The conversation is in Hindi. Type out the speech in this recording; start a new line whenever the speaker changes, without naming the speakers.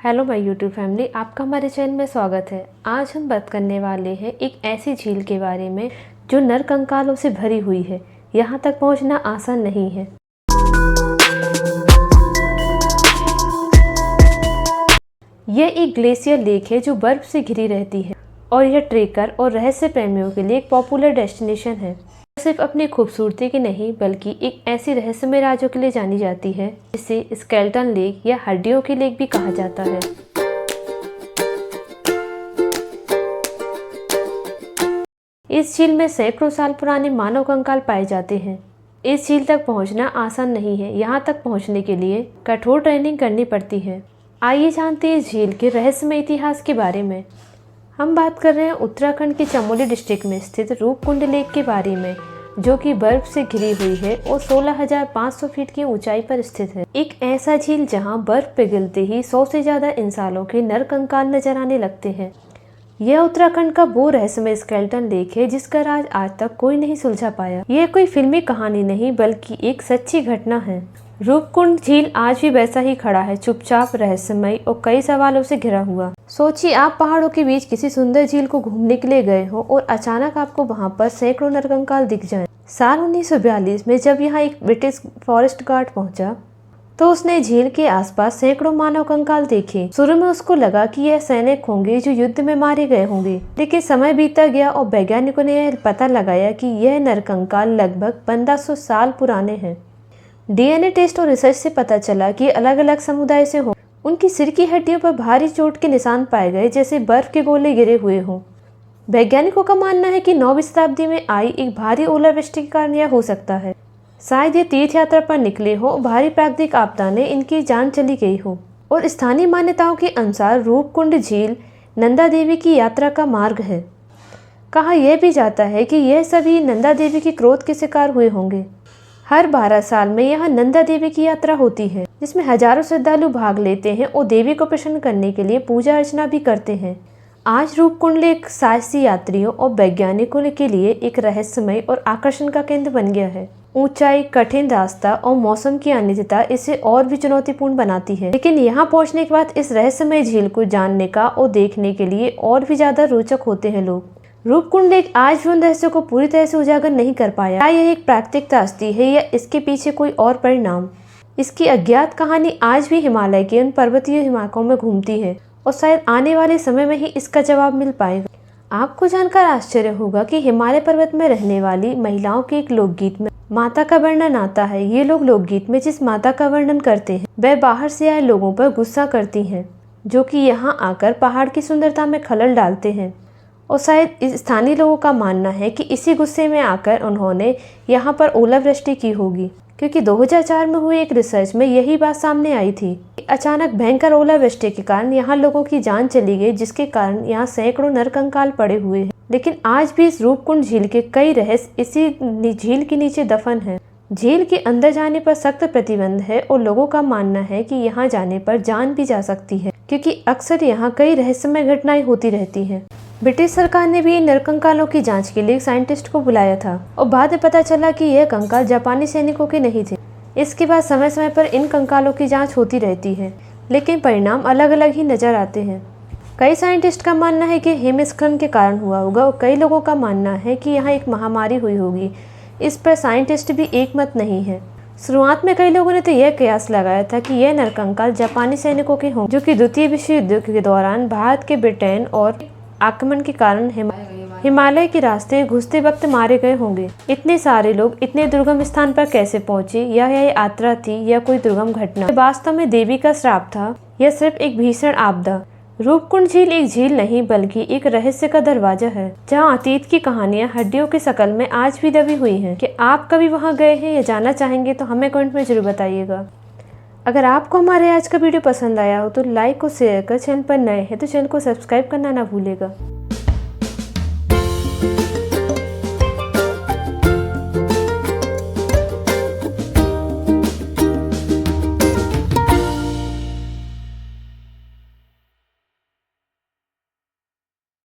हेलो माय यूट्यूब फैमिली, आपका हमारे चैनल में स्वागत है। आज हम बात करने वाले हैं एक ऐसी झील के बारे में जो नर कंकालों से भरी हुई है। यहाँ तक पहुँचना आसान नहीं है। यह एक ग्लेशियर लेक है जो बर्फ से घिरी रहती है और यह ट्रेकर और रहस्य प्रेमियों के लिए एक पॉपुलर डेस्टिनेशन है। सिर्फ अपनी खूबसूरती की नहीं बल्कि एक ऐसी रहस्यमय राज्यों के लिए जानी जाती है जिसे स्केलेटन लेक या हड्डियों की लेक भी कहा जाता है। इस झील में सैकड़ों साल पुराने मानव कंकाल पाए जाते हैं। इस झील तक पहुंचना आसान नहीं है। यहाँ तक पहुंचने के लिए कठोर ट्रेनिंग करनी पड़ती है। आइए जानते हैं इस झील के रहस्यमय इतिहास के बारे में। हम बात कर रहे हैं उत्तराखंड के चमोली डिस्ट्रिक्ट में स्थित रूपकुंड लेक के बारे में, जो कि बर्फ से घिरी हुई है और 16,500 फीट की ऊंचाई पर स्थित है। एक ऐसा झील जहां बर्फ पिघलते ही 100 से ज्यादा इंसानों के नर कंकाल नजर आने लगते हैं। यह उत्तराखंड का वो रहस्यमय स्केलेटन लेक है जिसका राज आज तक कोई नहीं सुलझा पाया। यह कोई फिल्मी कहानी नहीं बल्कि एक सच्ची घटना है। रूपकुंड झील आज भी वैसा ही खड़ा है, चुपचाप, रहस्यमय और कई सवालों से घिरा हुआ। सोचिए, आप पहाड़ों के बीच किसी सुंदर झील को घूमने के लिए गए हो और अचानक आपको वहां पर सैकड़ों नरकंकाल दिख जाएं। साल 1942 में जब यहाँ एक ब्रिटिश फॉरेस्ट गार्ड पहुंचा तो उसने झील के आसपास सैकड़ों मानव कंकाल देखे। शुरू में उसको लगा कि यह सैनिक होंगे जो युद्ध में मारे गए होंगे, लेकिन समय बीतता गया और वैज्ञानिकों ने यह पता लगाया कि यह नरकंकाल लगभग 1500 साल पुराने हैं। डीएनए टेस्ट और रिसर्च से पता चला कि अलग अलग समुदाय से हो। उनकी सिर की हड्डियों पर भारी चोट के निशान पाए गए, जैसे बर्फ के गोले गिरे हुए हों। वैज्ञानिकों का मानना है कि 9वीं शताब्दी में आई एक भारी ओलावृष्टि के कारण यह हो सकता है। शायद ये तीर्थ यात्रा पर निकले हो, भारी प्राकृतिक आपदा ने इनकी जान चली गई हो। और स्थानीय मान्यताओं के अनुसार रूपकुंड झील नंदा देवी की यात्रा का मार्ग है। कहा यह भी जाता है कि यह सभी नंदा देवी के क्रोध के शिकार हुए होंगे। हर 12 साल में यहाँ नंदा देवी की यात्रा होती है, जिसमें हजारों श्रद्धालु भाग लेते हैं और देवी को प्रसन्न करने के लिए पूजा अर्चना भी करते हैं। आज रूपकुंड लेक साहसी यात्रियों और वैज्ञानिकों के लिए एक रहस्यमय और आकर्षण का केंद्र बन गया है। ऊंचाई, कठिन रास्ता और मौसम की अनिश्चितता इसे और भी चुनौतीपूर्ण बनाती है, लेकिन यहाँ पहुँचने के बाद इस रहस्यमय झील को जानने का और देखने के लिए और भी ज्यादा रोचक होते हैं लोग। रूपकुंड लेक आज भी उन रहस्यों को पूरी तरह से उजागर नहीं कर पाया। क्या यह एक प्राकृतिक त्रासदी है या इसके पीछे कोई और परिणाम? इसकी अज्ञात कहानी आज भी हिमालय के उन पर्वतीय हिमालयों में घूमती है और शायद आने वाले समय में ही इसका जवाब मिल पाएगा। आपको जानकर आश्चर्य होगा कि हिमालय पर्वत में रहने वाली महिलाओं के एक लोकगीत में माता का वर्णन आता है। ये लोग लोकगीत में जिस माता का वर्णन करते हैं वह बाहर से आए लोगों पर गुस्सा करती हैं, जो कि यहाँ आकर पहाड़ की सुंदरता में खलल डालते हैं। और शायद स्थानीय लोगों का मानना है कि इसी गुस्से में आकर उन्होंने यहाँ पर ओलावृष्टि की होगी, क्योंकि 2004 में हुए एक रिसर्च में यही बात सामने आई थी। अचानक भयंकर ओलावृष्टि के कारण यहाँ लोगों की जान चली गई, जिसके कारण यहाँ सैकड़ों नरकंकाल पड़े हुए हैं। लेकिन आज भी इस रूपकुंड झील के कई रहस्य इसी झील के नीचे दफन है। झील के अंदर जाने पर सख्त प्रतिबंध है और लोगों का मानना है कि यहाँ जाने पर जान भी जा सकती है, क्योंकि अक्सर यहाँ कई रहस्यमय घटनाएं होती रहती हैं। ब्रिटिश सरकार ने भी इन नरकंकालों की जांच के लिए साइंटिस्ट को बुलाया था और बाद में पता चला कि यह कंकाल जापानी सैनिकों के नहीं थे। इसके बाद समय समय पर इन कंकालों की जांच होती रहती है, लेकिन परिणाम अलग अलग ही नजर आते हैं। कई साइंटिस्ट का मानना है कि हिमस्खलन के कारण हुआ होगा और कई लोगों का मानना है कि यहाँ एक महामारी हुई होगी। इस पर साइंटिस्ट भी एक मत नहीं है। शुरुआत में कई लोगों ने तो यह कयास लगाया था कि यह नरकंकाल जापानी सैनिकों के हों, जो कि द्वितीय विश्व युद्ध के दौरान भारत के ब्रिटेन और आक्रमण के कारण हिमालय के रास्ते घुसते वक्त मारे गए होंगे। इतने सारे लोग इतने दुर्गम स्थान पर कैसे पहुंचे? यह यात्रा थी या कोई दुर्गम घटना? वास्तव में देवी का श्राप था यह सिर्फ एक भीषण आपदा? रूपकुंड झील एक झील नहीं बल्कि एक रहस्य का दरवाजा है, जहां अतीत की कहानियां हड्डियों की शक्ल में आज भी दबी हुई हैं। कि आप कभी वहां गए हैं या जाना चाहेंगे तो हमें कमेंट में जरूर बताइएगा। अगर आपको हमारे आज का वीडियो पसंद आया हो तो लाइक और शेयर कर, चैनल पर नए हैं तो चैनल को सब्सक्राइब करना ना भूलेगा।